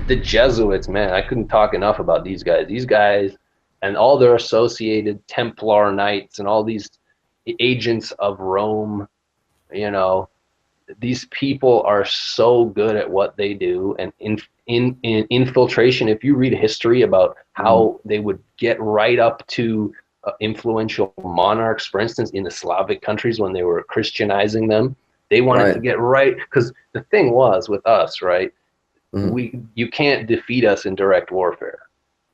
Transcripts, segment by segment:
the Jesuits, man, I couldn't talk enough about these guys. These guys and all their associated Templar Knights and all these agents of Rome, you know, these people are so good at what they do. And in infiltration, if you read history about how they would get right up to influential monarchs, for instance, in the Slavic countries when they were Christianizing them, they wanted to get right, because the thing was with us, right? You can't defeat us in direct warfare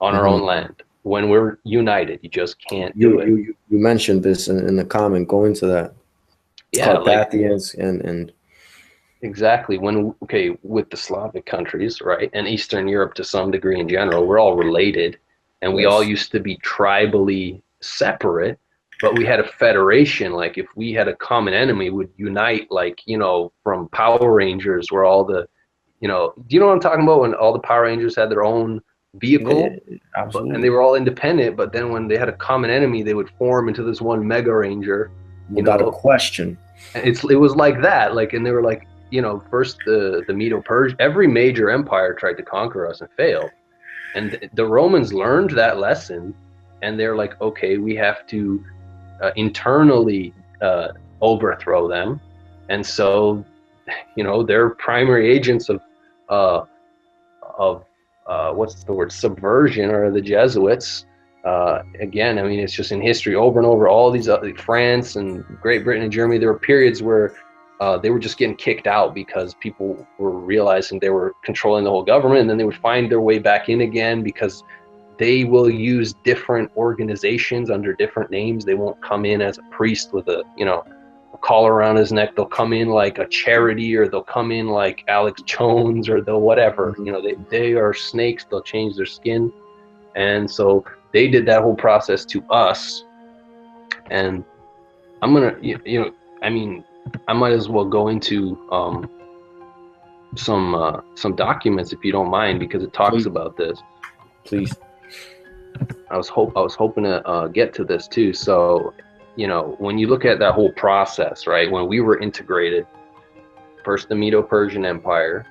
on our own land. When we're united, you just can't do it. You mentioned this in the comment. Go into that. Carpathians and exactly. With the Slavic countries, right, and Eastern Europe to some degree in general, we're all related, and we all used to be tribally separate, but we had a federation. Like if we had a common enemy, would unite, like, you know, from Power Rangers, where all the, you know, do you know what I'm talking about? When all the Power Rangers had their own vehicle, and they were all independent, but then when they had a common enemy, they would form into this one Mega Ranger. Without a question. It was like that, like, and they were like, you know, first the Medo-Persian, every major empire tried to conquer us and failed, and the Romans learned that lesson, and they're like, okay, we have to internally overthrow them, and so, you know, they're primary agents of what's the word, subversion, or the Jesuits. Again, I mean, it's just in history over and over. All these France and Great Britain and Germany, there were periods where they were just getting kicked out because people were realizing they were controlling the whole government, and then they would find their way back in again because they will use different organizations under different names. They won't come in as a priest with a, you know, a collar around his neck. They'll come in like a charity, or they'll come in like Alex Jones, or they'll whatever. You know, they are snakes. They'll change their skin, and so they did that whole process to us. And I'm gonna, you know, I mean, I might as well go into some documents, if you don't mind, because it talks about this. Please. I was hoping to get to this too. So, you know, when you look at that whole process, right, when we were integrated, first the Medo-Persian Empire,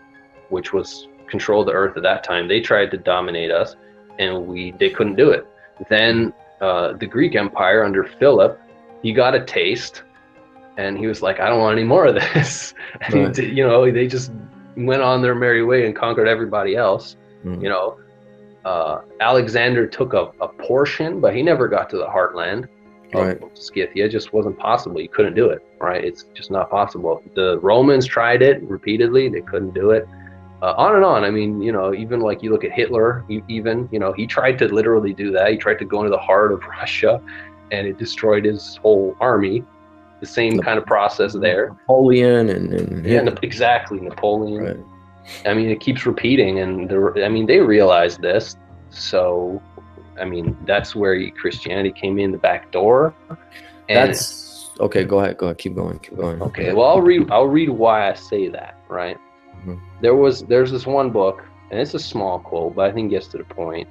which was controlled the earth at that time, they tried to dominate us, and they couldn't do it. Then the Greek Empire under Philip, he got a taste, and he was like, I don't want any more of this. And you know, they just went on their merry way and conquered everybody else. You know, Alexander took a portion, but he never got to the heartland of Scythia. It just wasn't possible. You couldn't do it, right? It's just not possible. The Romans tried it repeatedly. They couldn't do it. On and on. I mean, you know, even like you look at Hitler, even, you know, he tried to literally do that. He tried to go into the heart of Russia, and it destroyed his whole army. The same kind of process there. Napoleon and yeah, exactly, Napoleon. Right. I mean, it keeps repeating, and I mean, they realized this. So, I mean, that's where Christianity came in the back door. And that's okay. Go ahead. Keep going. Okay. Well, I'll read why I say that. Right. There's this one book, and it's a small quote, but I think it gets to the point.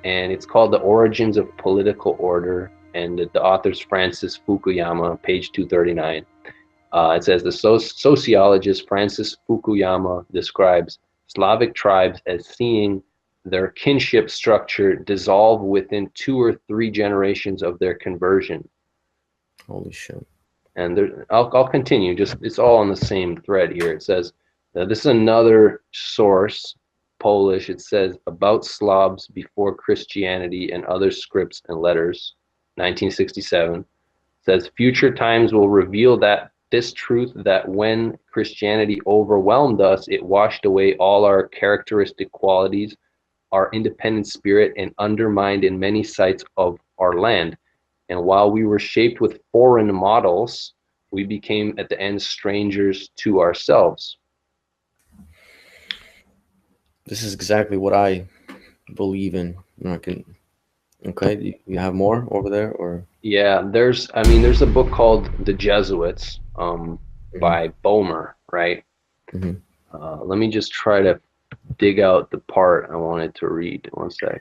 And it's called The Origins of Political Order, and the author's Francis Fukuyama, page 239. It says the sociologist Francis Fukuyama describes Slavic tribes as seeing their kinship structure dissolve within 2 or 3 generations of their conversion. Holy shit. And I'll continue. Just, it's all on the same thread here. It says, this is another source, Polish. It says, about Slavs before Christianity and other scripts and letters, 1967. Says, future times will reveal that this truth, that when Christianity overwhelmed us, it washed away all our characteristic qualities, our independent spirit, and undermined in many sites of our land. And while we were shaped with foreign models, we became at the end strangers to ourselves. This is exactly what I believe in. Okay, you have more over there, or? Yeah, there's a book called The Jesuits by Boehmer, right? Let me just try to dig out the part I wanted to read. One sec.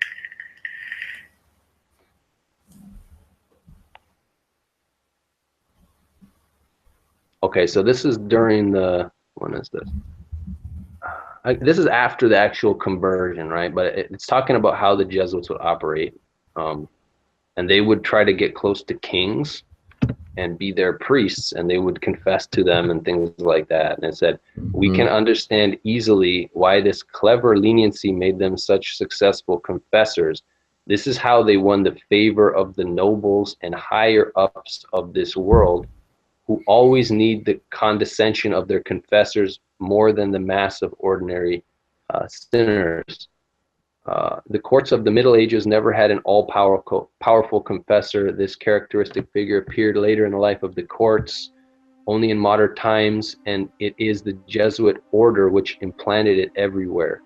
Okay, so this is during the, when is this? this is after the actual conversion, right? But it's talking about how the Jesuits would operate. And they would try to get close to kings and be their priests, and they would confess to them and things like that. And it said, we can understand easily why this clever leniency made them such successful confessors. This is how they won the favor of the nobles and higher ups of this world, who always need the condescension of their confessors more than the mass of ordinary sinners. The courts of the Middle Ages never had an all-powerful confessor. This characteristic figure appeared later in the life of the courts, only in modern times, and it is the Jesuit order which implanted it everywhere.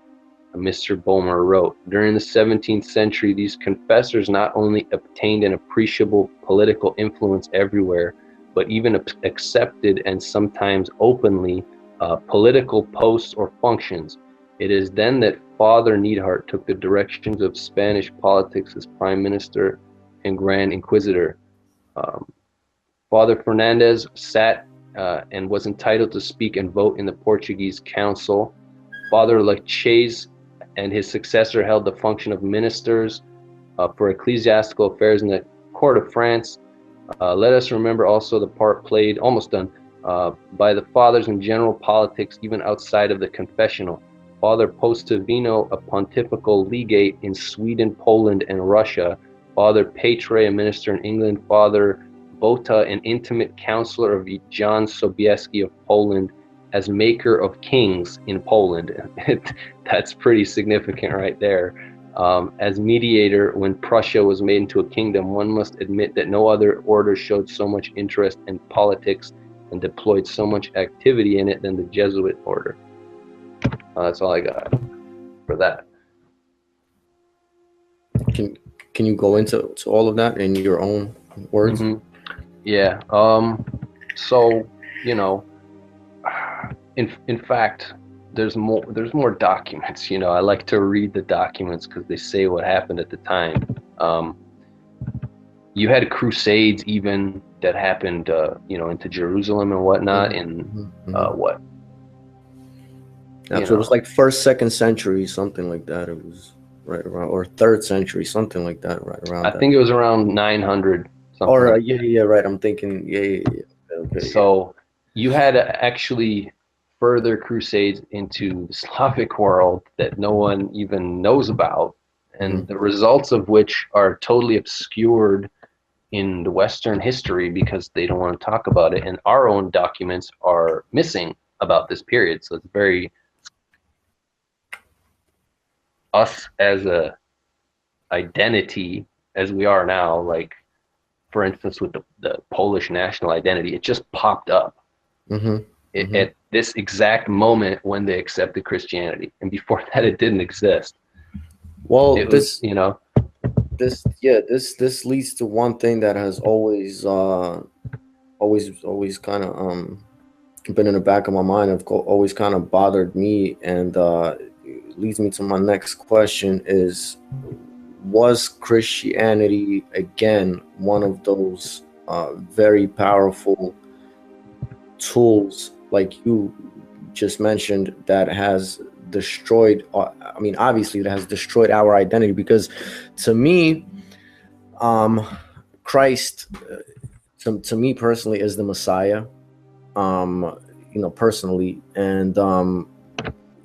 Mr. Bulmer wrote, during the 17th century, these confessors not only obtained an appreciable political influence everywhere, but even accepted and sometimes openly political posts or functions. It is then that Father Neidhart took the directions of Spanish politics as Prime Minister and Grand Inquisitor. Father Fernandez sat and was entitled to speak and vote in the Portuguese Council. Father Lachaise and his successor held the function of ministers for ecclesiastical affairs in the court of France. Let us remember also the part played, almost done, by the fathers in general politics, even outside of the confessional. Father Postavino, a pontifical legate in Sweden, Poland, and Russia. Father Patre, a minister in England. Father Bota, an intimate counselor of John Sobieski of Poland, as maker of kings in Poland. That's pretty significant right there. As mediator, when Prussia was made into a kingdom, one must admit that no other order showed so much interest in politics and deployed so much activity in it than the Jesuit order. That's all I got for that. Can you go into all of that in your own words? Yeah. So, you know, in fact, there's more documents. You know, I like to read the documents because they say what happened at the time. You had crusades even that happened, you know, into Jerusalem and whatnot in what? Yeah, so it was like 1st, 2nd century, something like that. It was right around, or 3rd century, something like that, right around. I think it was around 900. Or yeah, right. I'm thinking, yeah. Okay, so you had actually further crusades into the Slavic world that no one even knows about, and the results of which are totally obscured in the Western history because they don't want to talk about it, and our own documents are missing about this period. So it's very us as a identity as we are now, like for instance with the Polish national identity, it just popped up at this exact moment when they accepted Christianity, and before that it didn't exist. Well, this leads to one thing that has always kind of been in the back of my mind, always kind of bothered me, and leads me to my next question is, was Christianity again one of those very powerful tools, like you just mentioned, that has destroyed, I mean, obviously it has destroyed our identity? Because to me, Christ, to me personally, is the Messiah, you know, personally. And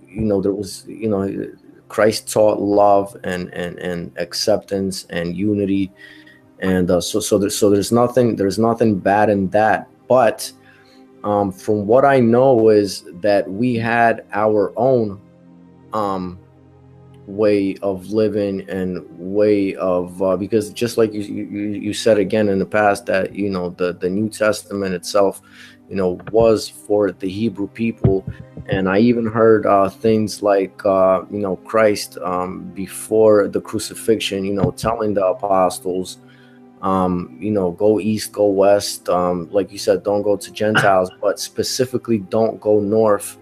you know, there was, you know, Christ taught love and acceptance and unity, and so there's nothing bad in that. But from what I know is that we had our own way of living and way of because just like you said again in the past, that, you know, the New Testament itself, you know, was for the Hebrew people. And I even heard things like, you know, Christ before the crucifixion, you know, telling the apostles, you know, go east, go west. Like you said, don't go to Gentiles, but specifically don't go north.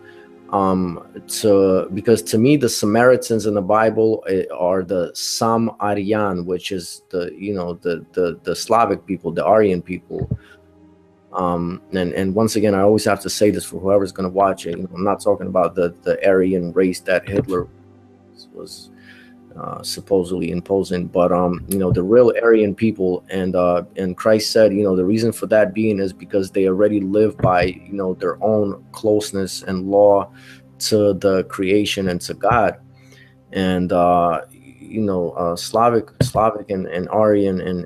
Because to me, the Samaritans in the Bible are the Sam Aryan, which is the, you know, the Slavic people, the Aryan people. And once again, I always have to say this for whoever's going to watch it. I'm not talking about the Aryan race that Hitler was supposedly imposing, but the real Aryan people. And Christ said, the reason for that being is because they already live by their own closeness and law to the creation and to God. And Slavic and Aryan and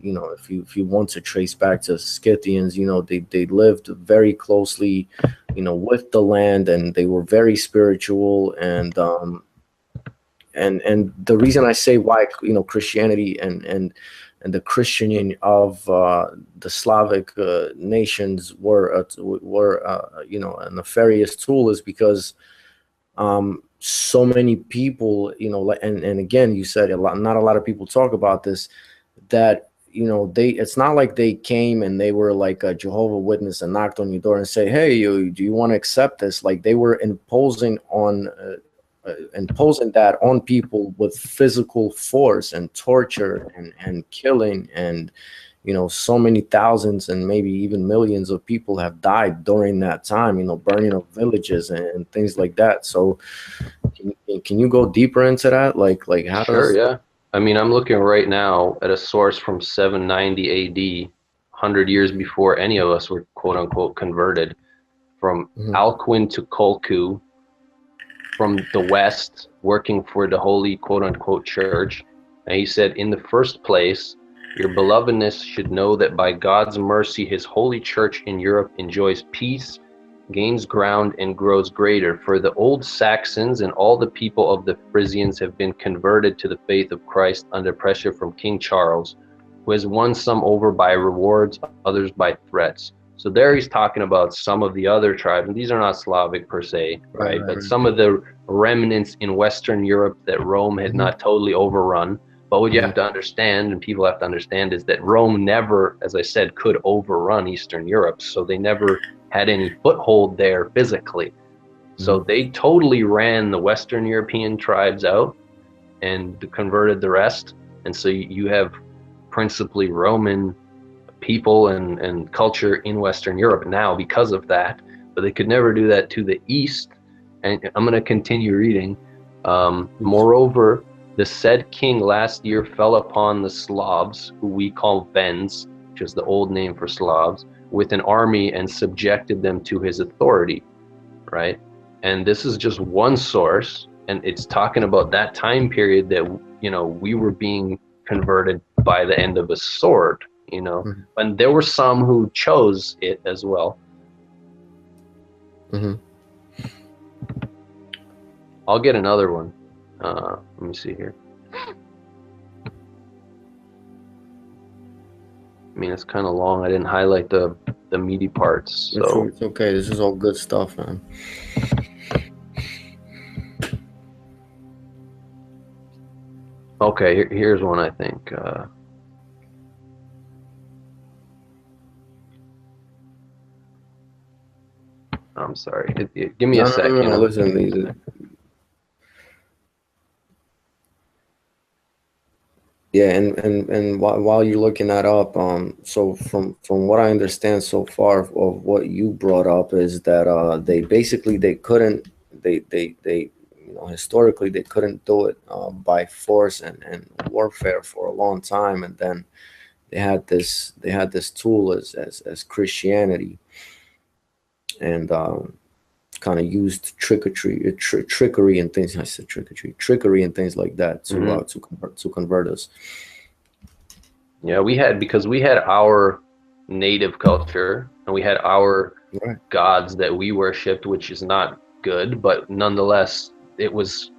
if you want to trace back to Scythians, they lived very closely with the land, and they were very spiritual. And the reason I say why Christianity and the Christianing of the Slavic nations were a nefarious tool is because so many people, and again, you said not a lot of people talk about this, that it's not like they came and they were like a Jehovah Witness and knocked on your door and say, hey, do you want to accept this? Like, they were imposing that on people with physical force and torture and killing. And so many thousands and maybe even millions of people have died during that time, burning of villages and things like that. So can you go deeper into that? Like how Sure, yeah. I mean, I'm looking right now at a source from 790 AD, 100 years before any of us were quote unquote converted, from Alcuin to Colcu, from the West, working for the holy quote unquote church. And he said, in the first place, your belovedness should know that by God's mercy, his holy church in Europe enjoys peace, gains ground, and grows greater. For the old Saxons and all the people of the Frisians have been converted to the faith of Christ under pressure from King Charles, who has won some over by rewards, others by threats. So there he's talking about some of the other tribes, and these are not Slavic per se, right? But some of the remnants in Western Europe that Rome had not totally overrun. But what you have to understand, and people have to understand, is that Rome never, as I said, could overrun Eastern Europe. So they never had any foothold there physically. So they totally ran the Western European tribes out and converted the rest. And so you have principally Roman people and culture in Western Europe now because of that. But they could never do that to the East. And I'm going to continue reading. Moreover, the said king last year fell upon the Slavs, who we call Vends, which is the old name for Slavs, with an army and subjected them to his authority, right? And this is just one source, and it's talking about that time period that, we were being converted by the end of a sword, And there were some who chose it as well. I'll get another one. Let me see here. I mean, it's kind of long. I didn't highlight the meaty parts. So it's okay. This is all good stuff, man. Okay, here's one, I think. I'm sorry. Give me a second. No, listen, yeah, and while you're looking that up, so from what I understand so far of what you brought up is that they couldn't historically they couldn't do it by force and warfare for a long time, and then they had this tool as Christianity, and kind of used trickery and things. I said trickery and things like that to convert us. Yeah, because we had our native culture and we had our gods that we worshipped, which is not good, but nonetheless it was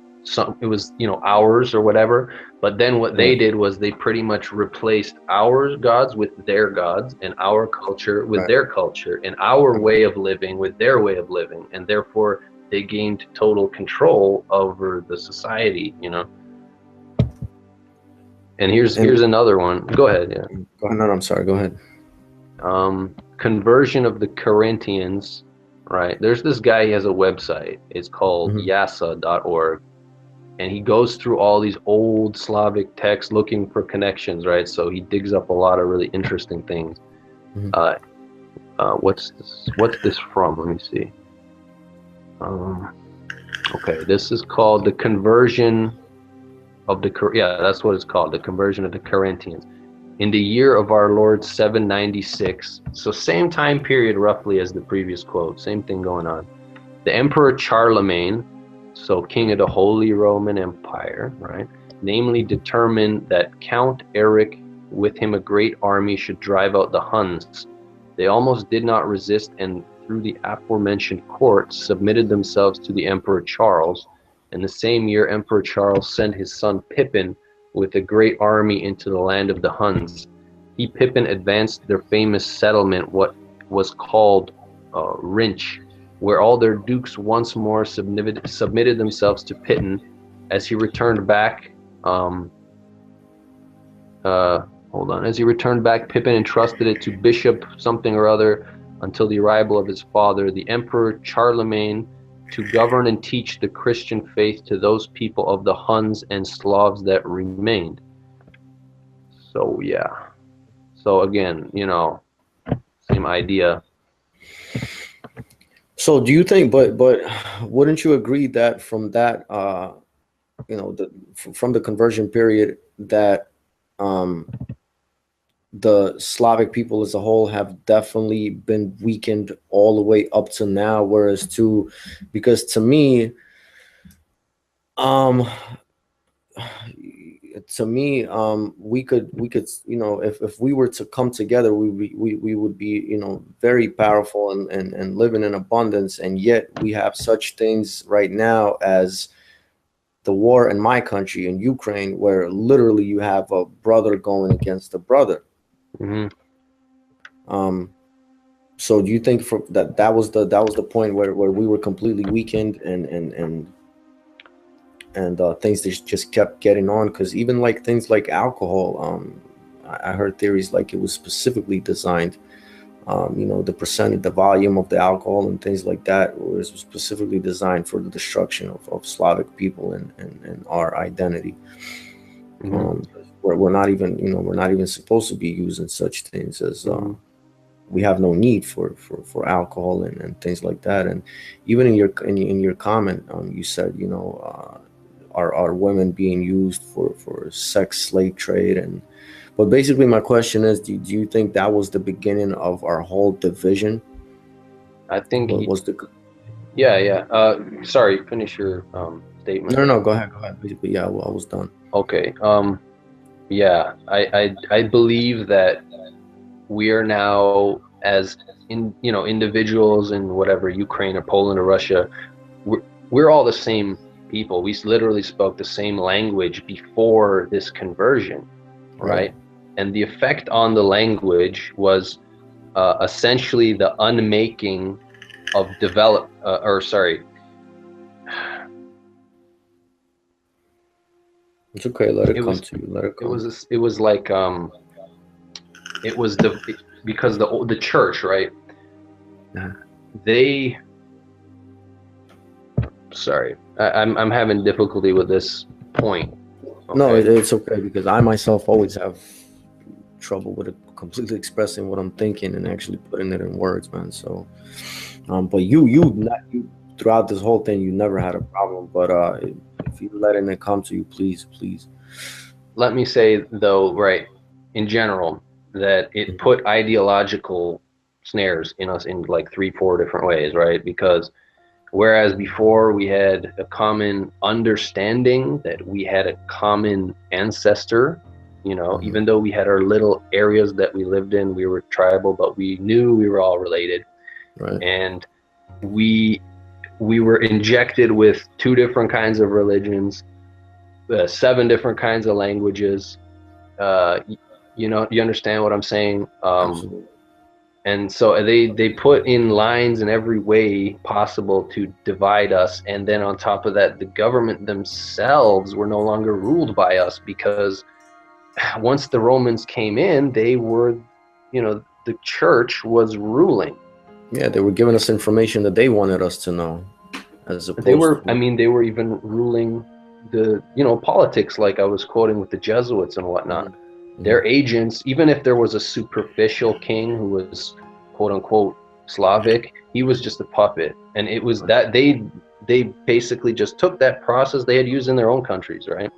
ours or whatever. But then what they did was they pretty much replaced our gods with their gods, and our culture with their culture, and our way of living with their way of living, and therefore they gained total control over the society, And here's another one. Go ahead. Yeah. No, I'm sorry. Go ahead. Conversion of the Corinthians. Right. There's this guy. He has a website. It's called yasa.org. And he goes through all these old Slavic texts looking for connections, right? So he digs up a lot of really interesting things. What's this from? Let me see. Okay, this is called the conversion of the, yeah, that's what it's called, the conversion of the Corinthians. In the year of our Lord 796, so same time period roughly as the previous quote, same thing going on. The Emperor Charlemagne, so king of the Holy Roman Empire, right, namely determined that Count Eric with him a great army should drive out the Huns. They almost did not resist, and through the aforementioned court submitted themselves to the Emperor Charles. And the same year Emperor Charles sent his son Pippin with a great army into the land of the Huns. He, Pippin, advanced their famous settlement, what was called Rinch, where all their dukes once more submitted themselves to Pippin. As he returned back, as he returned back, Pippin entrusted it to Bishop something or other until the arrival of his father, the Emperor Charlemagne, to govern and teach the Christian faith to those people of the Huns and Slavs that remained. So yeah. So again, you know, same idea. So do you think, but wouldn't you agree that from that, you know, from the conversion period, that the Slavic people as a whole have definitely been weakened all the way up to now, whereas because to me, we could, you know, if we were to come together, we would be, you know, very powerful and living in abundance, and yet we have such things right now as the war in my country, in Ukraine, where literally you have a brother going against a brother. Mm-hmm. So do you think that was the point where we were completely weakened and things just kept getting on? Because even like things like alcohol, I heard theories like it was specifically designed, you know, the percentage, the volume of the alcohol and things like that was specifically designed for the destruction of Slavic people and our identity. Mm-hmm. We're not even, you know, we're not even supposed to be using such things as we have no need for alcohol and things like that. And even in your comment, you said, you know, are women being used for sex slave trade? But basically my question is, do you think that was the beginning of our whole division? I think yeah. Sorry, finish your statement. No, go ahead. Basically, yeah, well, I was done. Okay. Yeah, I believe that we are now, as individuals in whatever, Ukraine or Poland or Russia, we're all the same people. We literally spoke the same language before this conversion, right? And the effect on the language was essentially the unmaking of It's okay. Let it come to you. Let it come. It was like it was because the church, right? They. Sorry, I'm having difficulty with this point. Okay? No, it's okay, because I myself always have trouble with it, completely expressing what I'm thinking and actually putting it in words, man. So, but you throughout this whole thing, you never had a problem. But if you're letting it come to you, please. Let me say though, right, in general, that it put ideological snares in us in like 3-4 different ways, right? Because whereas before we had a common understanding that we had a common ancestor, you know, even though we had our little areas that we lived in, we were tribal, but we knew we were all related. Right. And we were injected with 2 different kinds of religions, 7 different kinds of languages. You know, you understand what I'm saying? Absolutely. And so they put in lines in every way possible to divide us. And then on top of that, the government themselves were no longer ruled by us, because once the Romans came in, they were, you know, the church was ruling. Yeah, they were giving us information that they wanted us to know. As opposed they were even ruling the, you know, politics, like I was quoting with the Jesuits and whatnot. Their agents, even if there was a superficial king who was quote unquote Slavic, he was just a puppet. And it was that they basically just took that process they had used in their own countries, right?